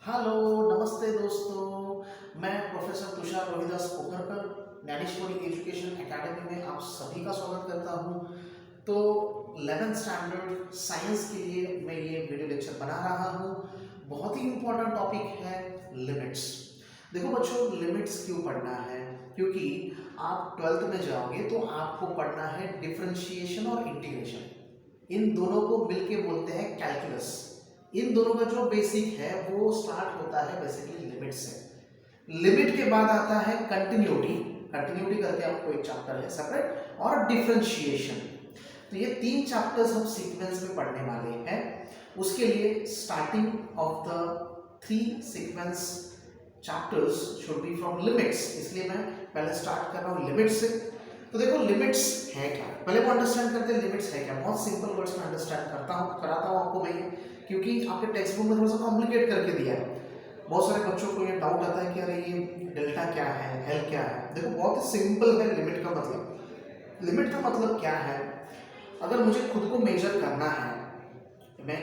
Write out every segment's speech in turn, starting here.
Hello, नमस्ते दोस्तों। मैं professor Tushar Rohidas Pokharkar Dnyaneshwari education academy में आप सभी का स्वागत करता हूं। तो 11th स्टैंडर्ड साइंस के लिए मैं ये वीडियो लेक्चर बना रहा हूं। बहुत ही इम्पोर्टेंट टॉपिक है लिमिट्स। देखो बच्चों, लिमिट्स क्यों पढ़ना है? क्योंकि आप 12th में जाओगे तो आपको पढ़ना है डिफरेंशिएशन और इंटीग्रेशन। इन दोनों को मिलके बोलते हैं कैलकुलस। इन दोनों का जो बेसिक है वो स्टार्ट होता है बेसिकली लिमिट से। लिमिट के बाद आता है कंटिन्यूटी। कंटिन्यूटी करके आपको एक चैप्टर है सेपरेट, और डिफरेंशिएशन। तो ये तीन चैप्टर्स हम सीक्वेंस में पढ़ने वाले हैं। उसके लिए starting of the 3 sequence chapters should be from limits, इसलिए मैं पहले स्टार्ट कर रहा हूँ लिमिट से। तो देखो लिमिट्स है क्या, पहले वो अंडरस्टैंड करते हैं लिमिट्स है क्या। बहुत सिंपल वर्ड्स में अंडरस्टैंड कराता हूँ आपको मैं, क्योंकि आपके टेक्स्ट बुक में थोड़ा सा कॉम्प्लिकेट करके दिया है। बहुत सारे बच्चों को ये डाउट आता है कि अरे ये डेल्टा क्या है, एल क्या है। देखो बहुत ही सिंपल है लिमिट का मतलब। लिमिट का मतलब क्या है, अगर मुझे खुद को मेजर करना है, मैं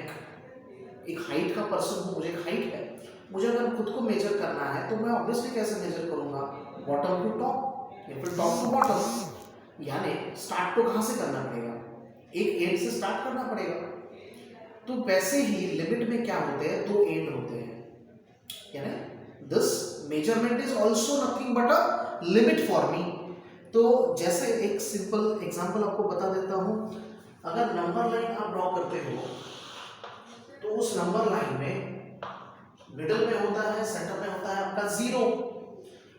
एक हाइट का पर्सन हूँ, मुझे एक हाइट है, मुझे अगर खुद को मेजर करना है तो मैं ऑब्वियसली कैसे मेजर करूंगा, बॉटम टू टॉप या फिर टॉप टू बॉटम। यानी स्टार्ट तो कहाँ से करना पड़ेगा, एक एंड से स्टार्ट करना पड़ेगा। तो वैसे ही लिमिट में क्या होते हैं, दो एंड होते हैं। यानी this measurement is also nothing but a limit for me. तो जैसे एक सिंपल एग्जांपल आपको बता देता हूं, अगर नंबर लाइन आप ड्रॉ करते हो तो उस नंबर लाइन में मिडल में होता है, सेंटर में होता है आपका जीरो।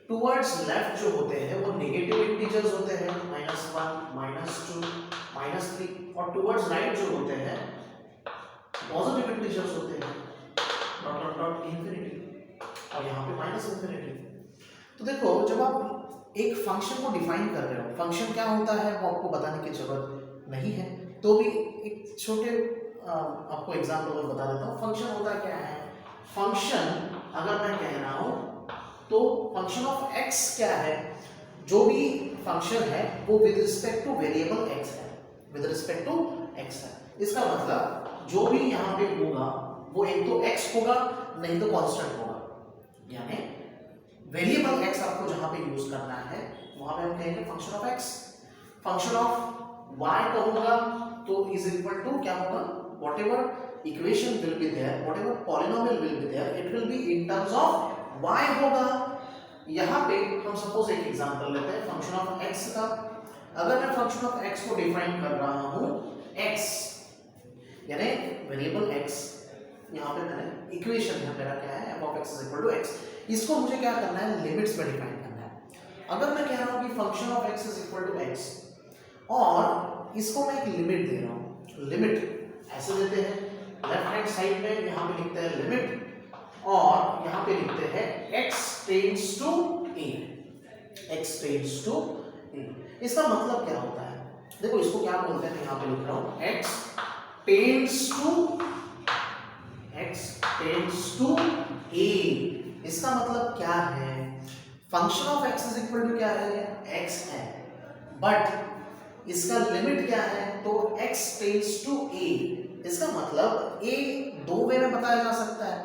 टुवर्ड्स लेफ्ट जो होते हैं वो नेगेटिव इंटीजर्स होते हैं, -1 -2 -3, और टुवर्ड्स राइट जो होते हैं पॉजिटिव इंटीजर्स होते हैं, डॉट डॉट डॉट इंफिनिटी, और यहाँ पे माइनस इंफिनिटी। तो देखो जब आप एक फंक्शन को डिफाइन कर रहे हो, फंक्शन क्या होता है वो आपको बताने की जरूरत नहीं है, तो भी एक छोटे आपको एग्जांपल में बता देता हूँ। फंक्शन होता क्या है, फंक्शन अगर मैं कह रहा हूँ तो फंक्शन ऑफ एक्स क्या है, जो भी फंक्शन है वो with respect two variable x है, विद रिस्पेक्ट टू एक्स है। इसका मतलब जो भी यहाँ पे होगा वो एक तो x होगा, नहीं तो कांस्टेंट होगा। यानी वेरिएबल x आपको जहां पे यूज करना है वहां पे हम कहेंगे function of x। Function of y कहूंगा तो इज इक्वल टू क्या होगा, whatever equation will be there, whatever polynomial will be there, it will be in terms of y होगा। यहाँ पे हम सपोज एक एग्जांपल लेते हैं फंक्शन ऑफ x का। अगर मैं फंक्शन ऑफ x को डिफाइन कर रहा हूं, x यानी वेरिएबल x, यहाँ पे मैंने इक्वेशन है मेरा क्या है, f of x is equal to x। इसको मुझे क्या करना है, लिमिट्स में डिफाइन करना है। अगर मैं कह रहा हूँ कि function of x is equal to x और इसको मैं एक लिमिट दे रहा हूँ, लिमिट ऐसे देते हैं, लेफ्ट हैंड साइड में यहाँ पे लिखते हैं लिमिट, और यहाँ पे लिखते हैं x tends to a, x tends to a। इसका मतलब क्या होता है, देखो इसको क्या बोलते हैं, मैं यहाँ पे लिख रहा हूँ x टेंड्स टू a। इसका मतलब क्या है, function of x is equal to क्या है, x है, बट इसका लिमिट क्या है, तो x टेंड्स टू a। इसका मतलब a दो वे में बताया जा सकता है,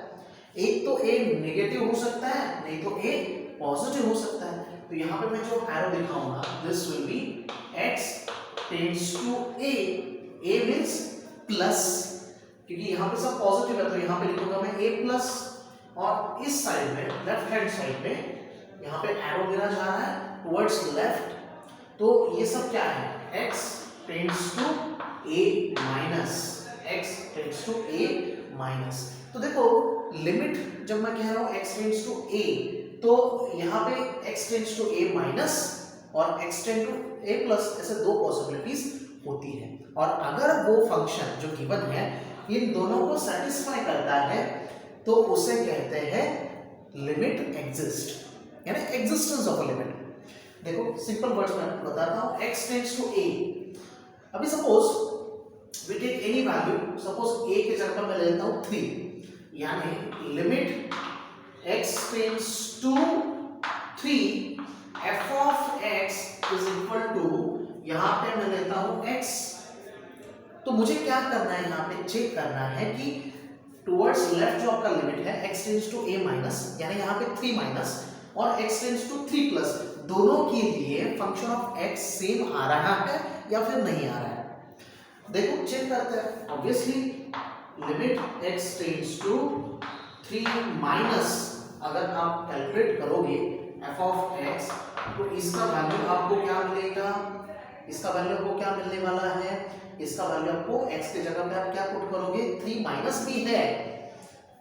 एक तो a नेगेटिव हो सकता है, नहीं तो a पॉजिटिव हो सकता है। तो यहाँ पे मैं जो एरो दिखाऊंगा, this will be x tends to a, a means plus, क्योंकि यहाँ पे सब पॉजिटिव है तो यहाँ पे लिखूंगा मैं a प्लस, और इस साइड में लेफ्ट हैंड साइड में यहाँ पे एरो गिरा जा रहा है टुवर्ड्स लेफ्ट, तो ये सब क्या है, x tends to a minus, x tends to a minus. तो देखो लिमिट जब मैं कह रहा हूँ x टेंड्स टू a, तो यहाँ पे x tends to a minus और x tend to a plus, ऐसे दो पॉसिबिलिटीज होती है। और अगर वो फंक्शन जो गिवन है इन दोनों को सेटिस्फाई करता है तो उसे कहते हैं लिमिट एग्जिस्ट, यानी एग्जिस्टेंस ऑफ अ लिमिट। देखो सिंपल वर्ड्स में बताता हूं, x टेंड्स टू a। अभी suppose we take any value, suppose a के जगह पर मैं ले लेता हूं 3, यानी limit x tends to 3 f of x is equal to, यहां पे मैं लेता हूं x। तो मुझे क्या करना है, यहाँ पे चेक करना है कि टुवर्ड्स लेफ्ट जो आपका लिमिट है x tends to a minus, यानी यहाँ पे 3 माइनस और x टेंड्स टू 3 प्लस, दोनों के लिए फंक्शन ऑफ x सेम आ रहा है या फिर नहीं आ रहा है। देखो चेक करते हैं। Obviously limit x tends to 3 minus अगर आप कैलकुलेट करोगे f ऑफ x, तो इसका वैल्यू आपको क्या मिलेगा, इसका वैल्यू आपको क्या मिलने वाला है, इसका वैल्यू आपको x के जगह पे आप क्या पुट करोगे, 3 माइनस भी है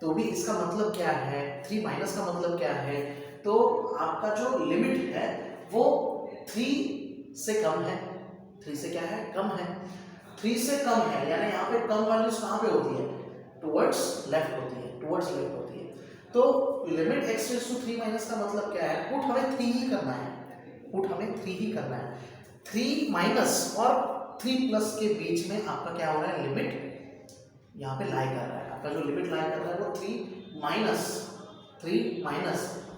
तो भी इसका मतलब क्या है, 3 माइनस का मतलब क्या है, तो आपका जो लिमिट है वो 3 से कम है, 3 से क्या है, कम है, 3 से कम है, यानी यहाँ पे कम वैल्यूज कहाँ पे होती है, टुवर्ड्स लेफ्ट होती है, टुवर्ड्स लेफ्ट होती है। तो limit x tends to 3 minus का मतलब क्या है, पुट हमें 3 ही करना है, पुट हमें 3 ही करना है। 3 माइनस और 3 प्लस के बीच में आपका क्या हो रहा है, लिमिट यहाँ पे लाई कर रहा है, आपका जो लिमिट लाई कर रहा है वो 3 माइनस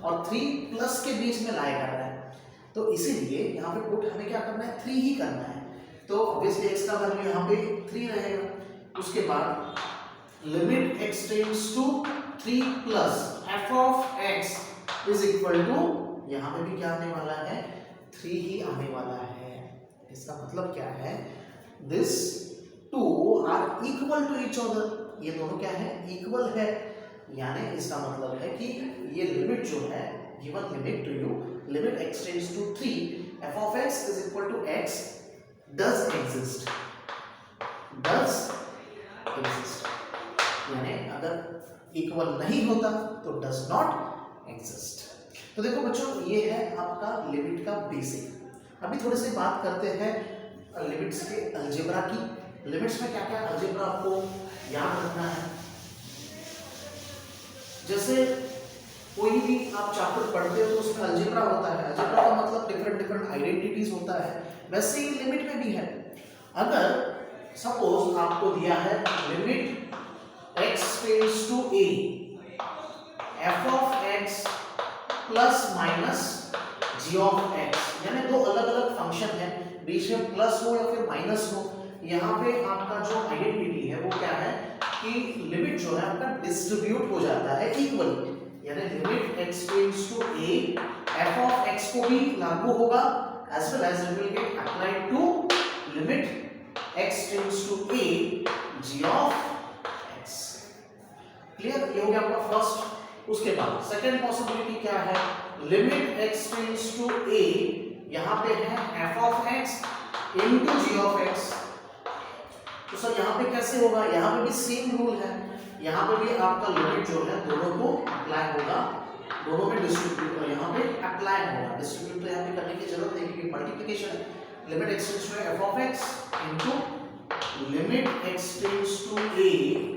और 3 प्लस के बीच में लाई कर रहा है। तो इसीलिए यहाँ पे पुट हमें क्या करना है, 3 ही करना है। तो ऑब्वियसली x का वैल्यू यहाँ पे 3 रहेगा। उसके बाद limit x tends to 3 plus f of x is equal to, यहाँ पे भी क्या आने वाला है, 3 ही आने वाला है। इसका मतलब क्या है, this two are equal to each other, ये दोनों क्या है, इक्वल है, यानी इसका मतलब है कि ये लिमिट जो है, given limit to you, limit x tends to 3 f of x is equal to x does exist, यानी अगर इक्वल नहीं होता तो does not exist। तो देखो बच्चों, ये है आपका लिमिट का बेसिक। अभी थोड़ी सी बात करते हैं लिमिट्स के अलजेब्रा की। लिमिट्स में क्या क्या अलजेब्रा आपको याद रखना है। जैसे कोई भी आप चैप्टर पढ़ते हो तो उसमें अलजेब्रा होता है, अलजेब्रा का मतलब डिफरेंट आइडेंटिटीज होता है, वैसे ही लिमिट में भी है। अगर सपोज आपको दिया है limit x tends to a f of x plus minus g of x, यानी दो अलग अलग फंक्शन है, बीच में प्लस हो या फिर माइनस हो, यहाँ पे आपका जो आइडेंटिटी है वो क्या है कि लिमिट जो है आपका डिस्ट्रीब्यूट हो जाता है इक्वली, यानी limit x tends to a f of x को भी लागू होगा as well as it will get applied to limit x tends to a g of x। Clear, ये हो गया आपका फर्स्ट। उसके बाद सेकंड पॉसिबिलिटी क्या है, limit x tends to a, यहाँ पे है f of x into g of x। तो सर यहाँ पे कैसे होगा, यहाँ पे भी सेम रूल है, यहाँ पे भी आपका लिमिट जो है दोनों को अप्लाई होगा, दोनों में डिस्ट्रीब्यूट यहाँ पे अप्लाई होगा। डिस्ट्रीब्यूट तो यहाँ पे करने की जरूरत नहीं क्योंकि मल्टीप्लिकेशन है। Limit x tends to f of x into limit x tends to a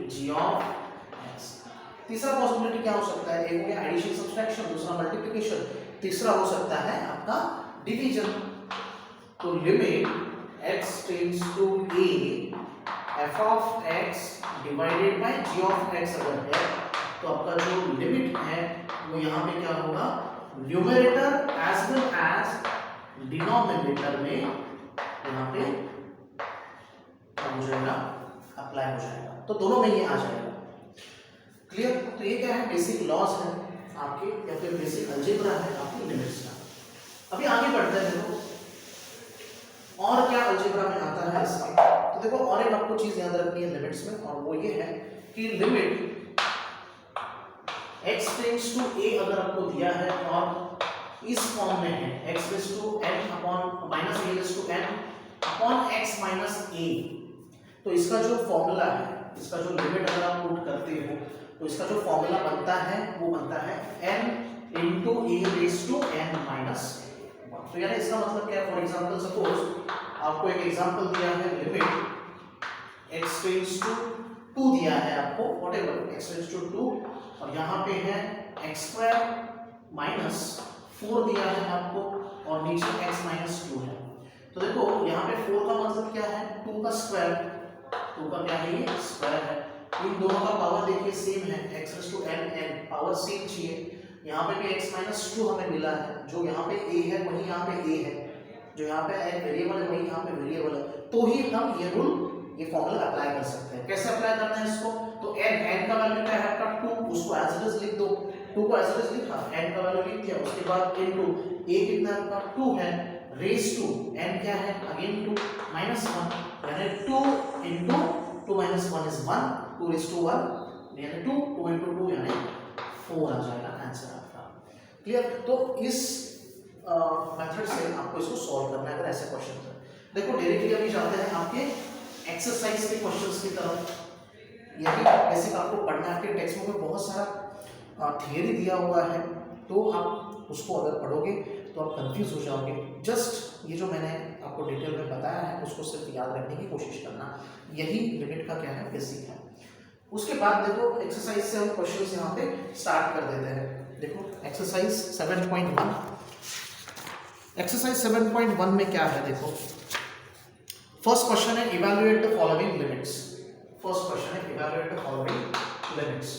g of x। तीसरा पॉसिबिलिटी क्या हो सकता है, एक हो गया एडिशन सब्ट्रैक्शन, दूसरा मल्टीप्लिकेशन, तीसरा हो सकता है आपका डिवीजन। तो limit x tends to a f of x divided by g of x अगर है तो आपका जो लिमिट है वो यहाँ पे क्या होगा, numerator as well as denominator में यहाँ पे क्या हो जाएगा, अप्लाई हो जाएगा, तो दोनों में ये आ जाएगा। क्लियर, तो ये क्या है, बेसिक लॉज है आपके या फिर बेसिक अलजेब्रा है आपकी लिमिट्स का। अभी आगे बढ़ते हैं, देखो और क्या अलजेब्रा में आता है इसमें। तो देखो और एक आपको चीज याद रखनी है लिमिट्स में, और वो ये है कि limit x tends to a अगर आपको दिया है और इस फॉर्म में है x raise to n upon minus a raise to n upon x minus a, तो इसका जो फॉर्मूला है, इसका जो लिमिट अगर आप पुट करते हो तो इसका जो फॉर्मूला बनता है वो बनता है n into a raise to n minus 1। तो यानी इसका मतलब क्या है, फॉर एग्जांपल सपोज आपको एक एग्जांपल दिया है, लिमिट x टेंड्स टू 2 दिया है आपको, व्हाटएवर x टेंड्स टू 2, और यहाँ पे है x स्क्वायर माइनस 4 दिया है आपको, और नीचे x माइनस 2 है। तो देखो यहाँ पे 4 का मतलब क्या है, 2 का स्क्वायर, 2 का क्या है, ये स्क्वायर है। इन दोनों का पावर देखिए सेम है, x raise to n n power same चाहिए। यहाँ पे भी x माइनस 2 हमें मिला है, जो यहाँ पे a है वही यहाँ पे a है, जो यहाँ पे एक वेरिएबल है वही यहाँ पे वेरिएबल है, तो ही हम ये रूल, ये फॉर्मूला अप्लाई कर सकते हैं। कैसे अप्लाई करना है इसको, तो n का वैल्यू क्या है आपका 2, उसको एज इट इज लिख दो, 2 को एज इट इज लिखा, n का वैल्यू लिख दिया, उसके बाद इनटू a कितना है आपका 2 है, रेज टू n क्या है अगेन 2 माइनस 1, यानी 2 into 2 minus 1 is 1, 2 raise to 1 यानी 2, 2 इनटू 2 यानी 4 आ जाएगा आंसर आपका। क्लियर? तो इस मेथड से आपको इसको सॉल्व करना है अगर ऐसे क्वेश्चन है। देखो डायरेक्टली अभी जाते हैं आपके एक्सरसाइज के क्वेश्चंस की तरफ। यही बेसिक आपको पढ़ना है, आपके टेक्स्ट बुक में बहुत सारा थियरी दिया हुआ है, तो आप उसको अगर पढ़ोगे तो आप कंफ्यूज हो जाओगे। जस्ट ये जो मैंने आपको डिटेल में बताया है उसको सिर्फ याद रखने की कोशिश करना, यही लिमिट का क्या है बेसिक है। उसके बाद देखो एक्सरसाइज से हम क्वेश्चंस यहाँ पे स्टार्ट कर देते हैं। देखो एक्सरसाइज 7.1, एक्सरसाइज 7.1 में क्या है देखो, फर्स्ट क्वेश्चन है evaluate the following limits. First question है evaluate the following limits.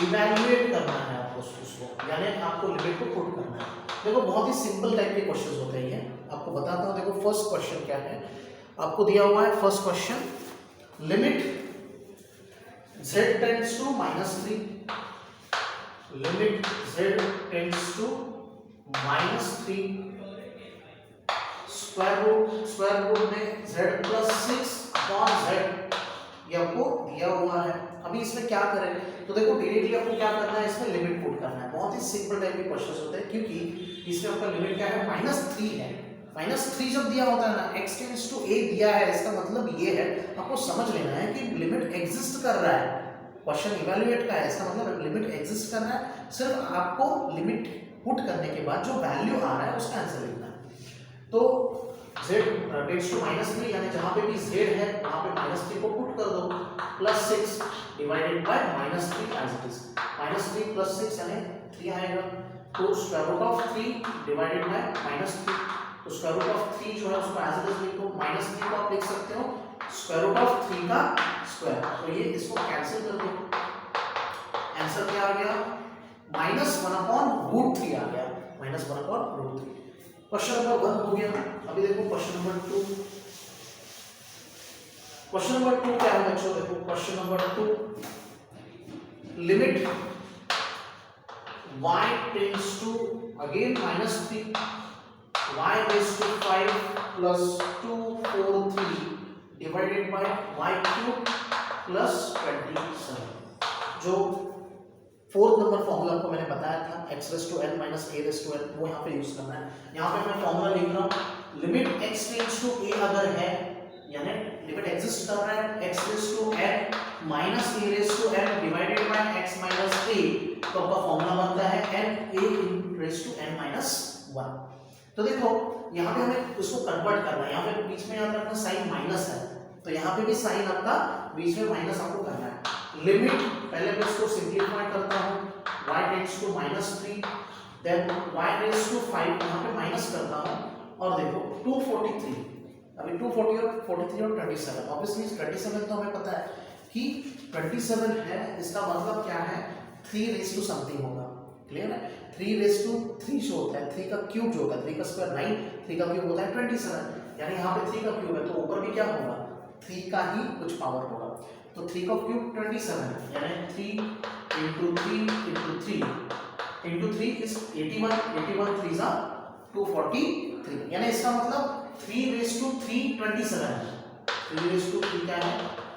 Evaluate करना है आपको उसको, यानी आपको लिमिट को पुट करना है। देखो बहुत ही सिंपल टाइप के क्वेश्चंस होते हैं ये, आपको बताता हूँ। देखो फर्स्ट क्वेश्चन क्या है, आपको दिया हुआ है first question, limit z tends to -3, limit z tends to -3, square root में z प्लस 6 अपॉन z, ये आपको दिया हुआ है। अभी इसमें क्या करें, तो देखो डायरेक्टली आपको क्या करना है, इसमें लिमिट पुट करना है। बहुत ही सिंपल टाइप के क्वेश्चंस होते हैं, क्योंकि इसमें आपका लिमिट क्या है -3 है। -3 जब दिया होता है ना, x टेंड्स टू a दिया है, इसका मतलब ये है, आपको समझ लेना है कि लिमिट एग्जिस्ट कर रहा है। क्वेश्चन इवैल्यूएट का है, इसका मतलब लिमिट एग्जिस्ट कर रहा है। सिर्फ आपको लिमिट पुट करने के बाद जो वैल्यू आ रहा है उसका आंसर लिखना है। तो z टेंड्स टू -3 यानी जहां पे भी z है वहां पे -3 को पुट कर दो, plus 6 divided by -3 as it is, -3 plus 6 यानी 3 आएगा। तो square root of 3 divided by -3, तो स्क्वायर रूट ऑफ 3 जो है उसको एज इट इज लिखो, -3 को आप लिख सकते हो स्क्वायर रूट ऑफ 3 का स्क्वायर, तो ये इसको कैंसिल कर दो, आंसर क्या आ गया -1/√3 आ गया, -1/√3। क्वेश्चन नंबर 1 हो गया। अभी देखो क्वेश्चन नंबर 2, क्वेश्चन नंबर 2 क्या है बच्चों, देखो question number 2, limit y tends to again -3, y raise to 5 plus 2 4 3 divided by y cube plus 27। जो फोर्थ नंबर फॉर्मूला आपको मैंने बताया था, x raise to n minus a raise to n, वो यहाँ पे यूज करना है। यहाँ पे मैं फॉर्मूला लिख रहा हूँ, limit x tends to a अगर है, यानी लिमिट एग्जिस्ट कर रहा है, x raise to n minus a raise to n divided by x minus a, तो आपका फॉर्मूला बनता है n a raise to n minus 1। तो देखो यहाँ पे हमें उसको कन्वर्ट करना है, यहाँ पे बीच में याद रखना साइन माइनस है, तो यहाँ पे भी साइन आपका बीच में माइनस आपको करना है। लिमिट पहले मैं इसको सिंपलीफाई करता हूँ, y tends to -3, then y raise to 5 यहाँ पे माइनस करता हूँ, और देखो 243, अभी 240 और 43 और 27, ऑब्वियसली 27 तो हमें पता है कि 27 है, इसका मतलब क्या है 3 रेज़ टू समथिंग होगा, क्लियर है। 3 रेज़ टू 3 जो होता है, 3 का क्यूब जो होता है, 3 का स्क्वायर 9, 3 का क्यूब होता है 27, यानी यहाँ पे 3 का क्यूब है, तो ऊपर भी क्या होगा 3 का ही कुछ पावर होगा, तो 3 का क्यूब 27 है, यानी 3 into 3 into 3 into 3 is 81, 81 3s are 243, यानी इसका मतलब 3 रेज़ टू 3 27 है, 3 रेज़ टू 3 क्या है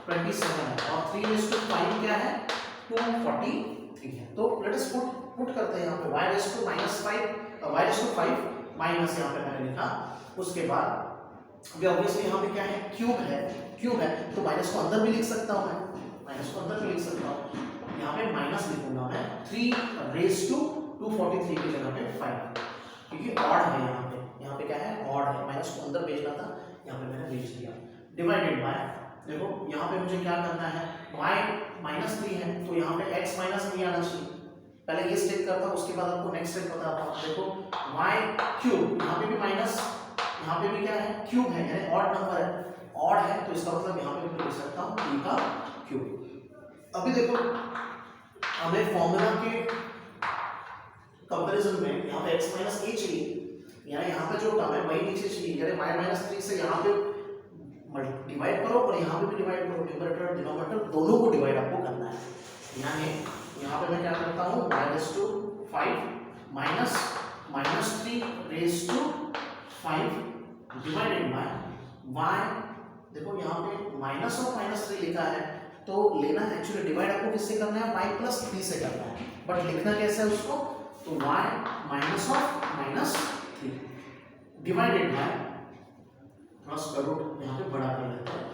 27 है, और 3 रेज़ टू 5 क्या है 243 है। तो लेट अस पुट करते हैं यहाँ पे y raise to -5, y raise to 5 minus यहाँ पे मैंने लिखा, उसके बाद ये ऑब्वियसली यहाँ पे क्या है क्यूब है, तो माइनस को अंदर भी लिख सकता हूँ मैं, माइनस को अंदर भी लिख सकता हूँ, यहाँ पे माइनस लिखूंगा मैं 3 रेज़ टू 243 की जगह पे 5, क्योंकि ऑड है यहाँ पे क्या है ऑड है, माइनस को अंदर भेजना था, यहाँ पे मैंने भेज दिया, डिवाइडेड बाय, देखो यहाँ पे मुझे क्या करना है, y -3 है, तो यहाँ पे x माइनस नहीं आना चाहिए, पहले ये स्टेप करता हूँ, उसके बाद आपको नेक्स्ट स्टेप बताता हूँ। देखो y क्यूब, यहाँ पे भी माइनस, यहाँ पे भी क्या है क्यूब है, यानी ऑड नंबर है, ऑड है, तो इसका मतलब यहाँ पे मैं लिख सकता हूँ 3 का क्यूब। अभी देखो हमें फॉर्मूला के कंपैरिजन में यहाँ पे x माइनस a चाहिए, यानी यहाँ पे जो टर्म है वही नीचे चाहिए, यानी y -3 से यहाँ पे डिवाइड करो और यहाँ पे भी डिवाइड करो, न्यूमरेटर डिनोमिनेटर दोनों को डिवाइड आपको करना है। यानी यहाँ पे मैं क्या करता हूँ, y⁵ minus -3 divided by y। देखो यहाँ पे माइनस और -3 लिखा है, तो लेना एक्चुअली डिवाइड आपको किससे करना है, y+3 से करना है, बट लिखना कैसे है उसको, तो y -3 डिवाइडेड बाय, थोड़ा स्क्वायर रूट यहाँ पे बड़ा कर लेते हैं,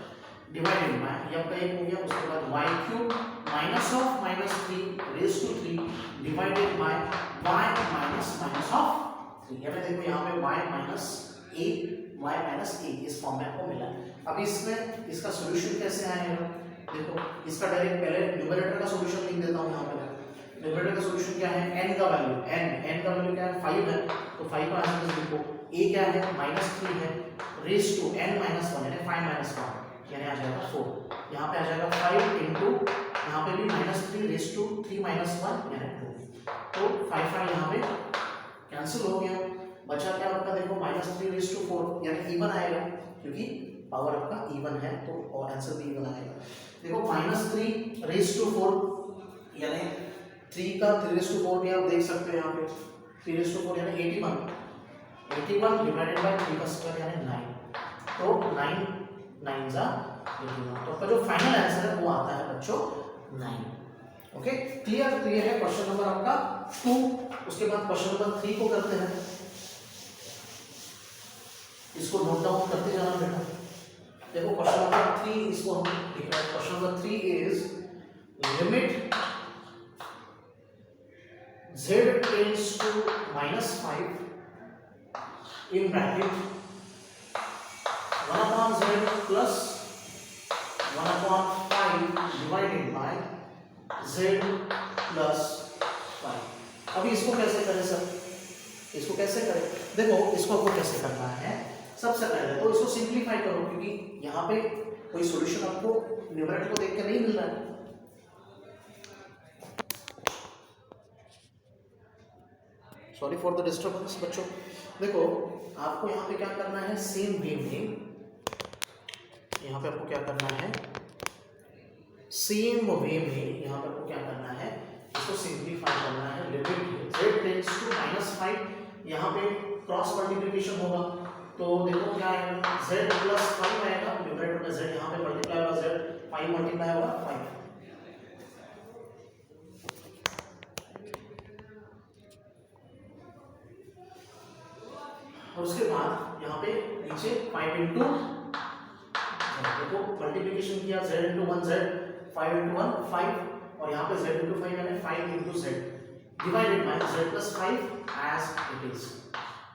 डिवाइडेड बाय, ये आपका एक हो गया। उसके बाद y³ -3 डिवाइडेड बाय y यानी देखो यहाँ पे y-1 इस फॉर्म में आपको मिला है। अब इसमें इसका सॉल्यूशन कैसे आएगा, देखो इसका डायरेक्ट पहले न्यूमरेटर का सॉल्यूशन लिख देता हूँ। यहाँ पे न्यूमरेटर का सॉल्यूशन क्या है, n का वैल्यू क्या है, 5 है, तो 5 का आंसर लिखो, a क्या है, -3 है, रेज़ टू n - 1 यानी 5 - 1 यानी आ जाएगा 4। यहाँ पे आ जाएगा 5 इंटू, यहाँ पे भी -3 रेज़ टू 3 - 1 यानी 2, तो 5 यहाँ पे कैंसिल हो गया। बचा क्या आपका, देखो -3 रेज़ टू 4 यानी इवन आएगा, क्योंकि पावर आपका इवन है तो और आंसर भी इवन आएगा। देखो -3 रेज़ टू 4 यानी 3 का 3 रेज़ टू 4 भी आप देख सकते हो यहाँ पे, 3 रेज़ टू 4 यानी 81 डिवाइडेड बाय 3 का स्क्वायर यानी 9, तो 9 9 जा 81, तो आपका जो फाइनल आंसर है वो आता है बच्चों 9। ओके क्लियर, तो ये है क्वेश्चन नंबर आपका 2। उसके बाद क्वेश्चन नंबर 3 को करते हैं, इसको नोट डाउन करते जाना बेटा। देखो क्वेश्चन नंबर 3, इसको हम लिख रहे हैं। Question number 3 is limit z tends to -5 in bracket 1/z plus 1/5 divided by z plus 5। अभी इसको कैसे करें सर, इसको कैसे करें, देखो इसको आपको कैसे करना है, सबसे पहले तो इसको सिंप्लीफाई करो, क्योंकि यहाँ पे कोई सॉल्यूशन आपको न्यूमरेटर को देख के नहीं मिल रहा है। सॉरी फॉर द डिस्टर्बेंस बच्चों। देखो आपको यहाँ पे क्या करना है, सेम वे में यहाँ पे आपको क्या करना है, सेम वे में यहाँ पे आपको क्या करना है, इसको सिंप्लीफाई करना है। लिमिट z टेंड्स टू -5, यहाँ पे क्रॉस मल्टीप्लिकेशन होगा, तो देखो क्या आएगा, z + 5 आएगा, न्यूमरेटर में z यहाँ पे मल्टीप्लाई होगा, z 5 मल्टीप्लाई होगा 5, और उसके बाद यहाँ पे नीचे 5 इंटू, देखो मल्टीप्लिकेशन किया, z इंटू 1 z, 5 इंटू 1 5, और यहाँ पे z इंटू 5 यानी 5 into z divided by z + 5 as it is.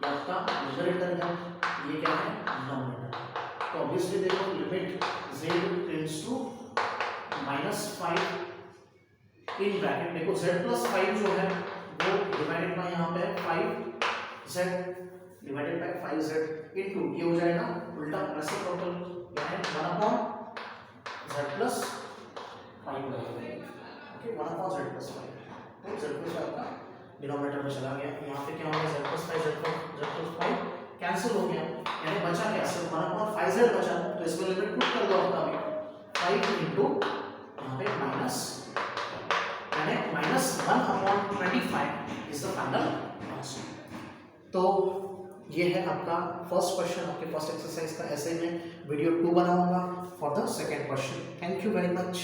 ये आपका न्यूमरेटर है, ये क्या है, डिनोमिनेटर। तो ऑब्वियसली देखो limit z tends to -5 in bracket, देखो z + 5 जो है वो डिवाइडेड बाय यहाँ पे 5z divided by 5z into, ये हो जाएगा उल्टा रेसिप्रोकल, यानी 1/z + 5 ओके 1/z + 5, तो z + 5 का डिनोमिनेटर में चला गया। यहाँ पे क्या हो गया, z + 5 z + 5 कैंसिल हो गया, यानी बचा क्या, सिर्फ 1/5z बचा, तो इसमें लिमिट पुट कर दो आपका भी 5 इंटू यहाँ पे माइनस, यानी -1/25 इज द फाइनल आंसर। तो ये है आपका फर्स्ट क्वेश्चन, आपके फर्स्ट एक्सरसाइज का। ऐसे में वीडियो 2 बनाऊंगा for the second question. Thank you very much.